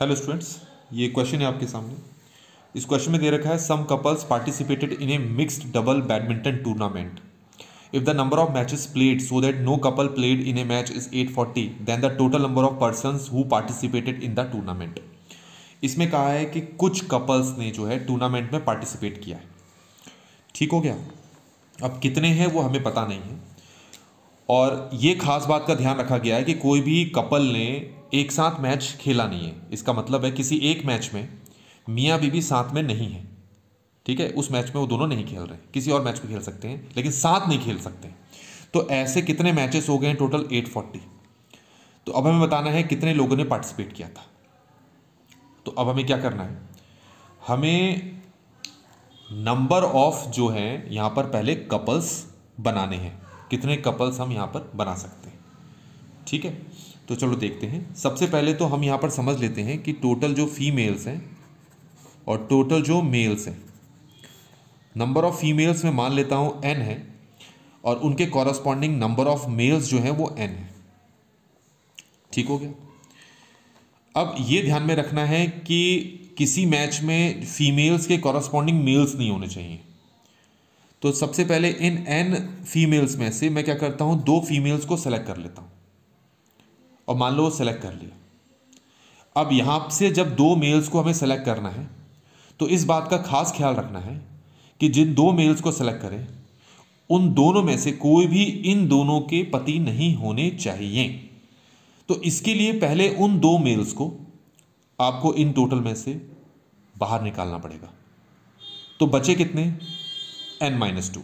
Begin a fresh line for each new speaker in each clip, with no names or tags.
Hello students, ये question है आपके सामने। इस क्वेश्चन में दे रखा है some couples participated in a mixed double badminton tournament. If the number of matches played so that no couple played in a match is 840, then the total number of persons who participated in the tournament. इसमें कहा है कि कुछ couples ने जो है tournament में participate किया है। ठीक हो गया। अब कितने हैं वो हमें पता नहीं है, और ये खास बात का ध्यान रखा गया है कि कोई भी कपल ने एक साथ मैच खेला नहीं है। इसका मतलब है किसी एक मैच में मियाँ बीवी साथ में नहीं है। ठीक है, उस मैच में वो दोनों नहीं खेल रहे, किसी और मैच में खेल सकते हैं लेकिन साथ नहीं खेल सकते। तो ऐसे कितने मैचेस हो गए हैं? टोटल 840। तो अब हमें बताना है कितने लोगों ने पार्टिसिपेट किया था। तो अब हमें क्या करना है, हमें नंबर ऑफ जो है यहाँ पर पहले कपल्स बनाने हैं। कितने कपल्स हम यहाँ पर बना सकते हैं। ठीक है, तो चलो देखते हैं। सबसे पहले तो हम यहाँ पर समझ लेते हैं कि टोटल जो फीमेल्स हैं और टोटल जो मेल्स हैं, नंबर ऑफ फीमेल्स में मान लेता हूँ n है और उनके कॉरस्पॉन्डिंग नंबर ऑफ मेल्स जो हैं वो n है। ठीक हो गया। अब ये ध्यान में रखना है कि किसी मैच में फीमेल्स के कॉरस्पॉन्डिंग मेल्स नहीं होने चाहिए। तो सबसे पहले इन n फीमेल्स में से मैं क्या करता हूँ, दो फीमेल्स को सेलेक्ट कर लेता हूँ और मान लो सेलेक्ट कर लिया। अब यहाँ से जब दो मेल्स को हमें सेलेक्ट करना है तो इस बात का खास ख्याल रखना है कि जिन दो मेल्स को सेलेक्ट करें उन दोनों में से कोई भी इन दोनों के पति नहीं होने चाहिए। तो इसके लिए पहले उन दो मेल्स को आपको इन टोटल में से बाहर निकालना पड़ेगा। तो बचे कितने? n-2।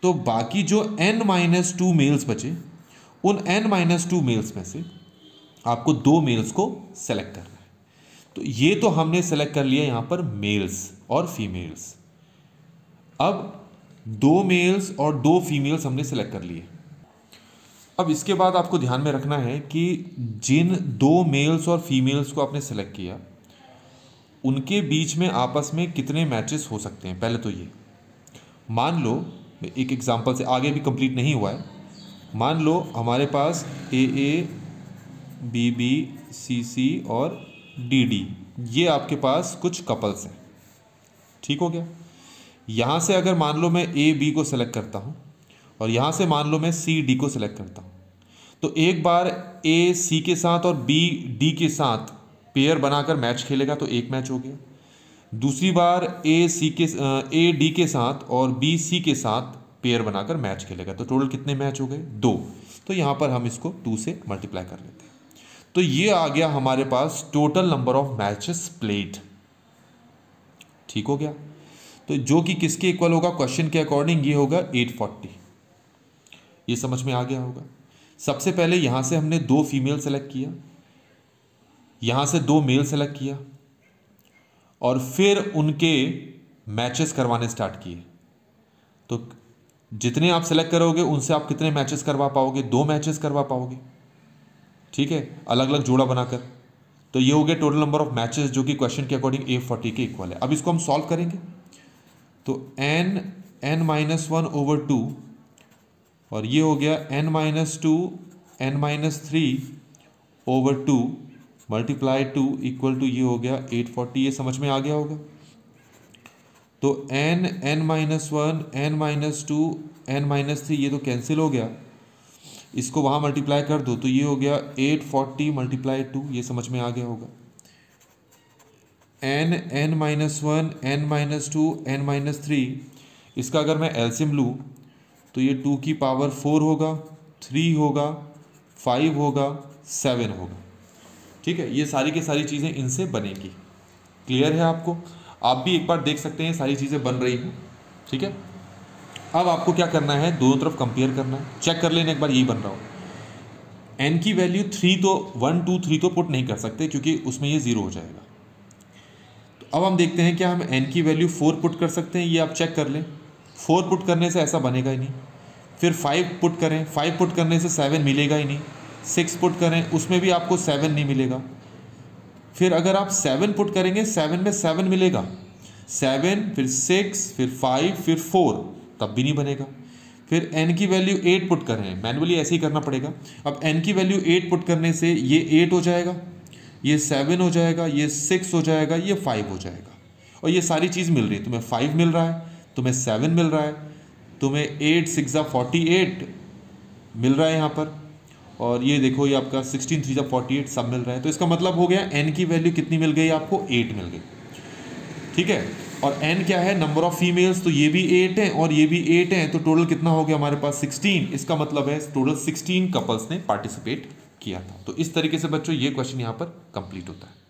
तो बाकी जो n-2 मेल्स बचे, उन n-2 मेल्स में से आपको दो मेल्स को सेलेक्ट करना है। तो ये तो हमने सेलेक्ट कर लिया यहां पर मेल्स और फीमेल्स। अब दो मेल्स और दो फीमेल्स हमने सेलेक्ट कर लिए। अब इसके बाद आपको ध्यान में रखना है कि जिन दो मेल्स और फीमेल्स को आपने सेलेक्ट किया उनके बीच में आपस में कितने मैचेस हो सकते हैं। पहले तो ये मान लो, एक एग्जांपल से, आगे भी कंप्लीट नहीं हुआ है। मान लो हमारे पास AA, BB, CC और DD, ये आपके पास कुछ कपल्स हैं। ठीक हो गया। यहाँ से अगर मान लो मैं AB को सेलेक्ट करता हूँ और यहाँ से मान लो मैं CD को सेलेक्ट करता हूँ, तो एक बार AC के साथ और BD के साथ पेयर बनाकर मैच खेलेगा तो एक मैच हो गया। दूसरी बार AD के साथ और BC के साथ पेयर बनाकर मैच खेलेगा तो टोटल कितने मैच हो गए? 2। तो यहाँ पर हम इसको 2 से मल्टीप्लाई कर लेते हैं। तो ये आ गया हमारे पास total number of matches played. ठीक हो गया। तो जो कि किसके इक्वल होगा? क्वेश्चन के अकॉर्डिंग ये होगा 840। ये समझ में आ गया होगा। सबसे पहले यहां से हमने दो फीमेल सेलेक्ट किया, यहां से दो मेल सेलेक्ट किया और फिर उनके मैचेस करवाने स्टार्ट किए। तो जितने आप सेलेक्ट करोगे उनसे आप कितने मैचेस करवा पाओगे? 2 मैचेस करवा पाओगे। ठीक है, अलग अलग जोड़ा बनाकर। तो ये हो गया टोटल नंबर ऑफ मैचेस जो कि क्वेश्चन के अकॉर्डिंग 840 के इक्वल है। अब इसको हम सॉल्व करेंगे तो n-1/2 और ये हो गया n-2 n-3/2 multiply 2 equal to ये हो गया 840। ये समझ में आ गया होगा। तो n-1 n-2 n-3 ये तो कैंसिल हो गया, इसको वहाँ मल्टीप्लाई कर दो तो ये हो गया 840 मल्टीप्लाई 2। ये समझ में आ गया होगा। n-1 n-2 n-3, इसका अगर मैं एलसीएम लूँ तो ये 2 की पावर 4 होगा, 3 होगा, 5 होगा, 7 होगा। ठीक है, ये सारी की सारी चीज़ें इनसे बनेगी। क्लियर है आपको? आप भी एक बार देख सकते हैं सारी चीज़ें बन रही हैं। ठीक है, अब आपको क्या करना है, दोनों तरफ कंपेयर करना है। चेक कर लेना एक बार यही बन रहा हो। n की वैल्यू 3 तो 1 2 3 तो पुट नहीं कर सकते क्योंकि उसमें ये 0 हो जाएगा। तो अब हम देखते हैं क्या हम n की वैल्यू 4 पुट कर सकते हैं। ये आप चेक कर लें। 4 पुट करने से ऐसा बनेगा ही नहीं। फिर 5 पुट करें, 5 पुट करने से 7 मिलेगा ही नहीं। 6 पुट करें, उसमें भी आपको 7 नहीं मिलेगा। फिर अगर आप 7 पुट करेंगे, 7 में 7 मिलेगा, 7 फिर 6 फिर 5 फिर 4, तब भी नहीं बनेगा। फिर n की वैल्यू 8 पुट करें, मैनुअली ऐसे ही करना पड़ेगा। अब n की वैल्यू 8 पुट करने से ये 8 हो जाएगा, ये 7 हो जाएगा, ये 6 हो जाएगा, ये 5 हो जाएगा। और ये सारी चीज़ मिल रही है, तुम्हें 5 मिल रहा है, तुम्हें 7 मिल रहा है, तुम्हें 8 6 48 मिल रहा है यहाँ पर, और ये देखो ये आपका 16 3 48 सब मिल रहा है। तो इसका मतलब हो गया n की वैल्यू कितनी मिल गई आपको, 8 मिल गई। ठीक है, और n क्या है, नंबर ऑफ फीमेल्स, तो ये भी 8 है और ये भी 8 है, तो टोटल कितना हो गया हमारे पास 16। इसका मतलब है टोटल 16 कपल्स ने पार्टिसिपेट किया था। तो इस तरीके से बच्चों ये क्वेश्चन यहाँ पर कंप्लीट होता है।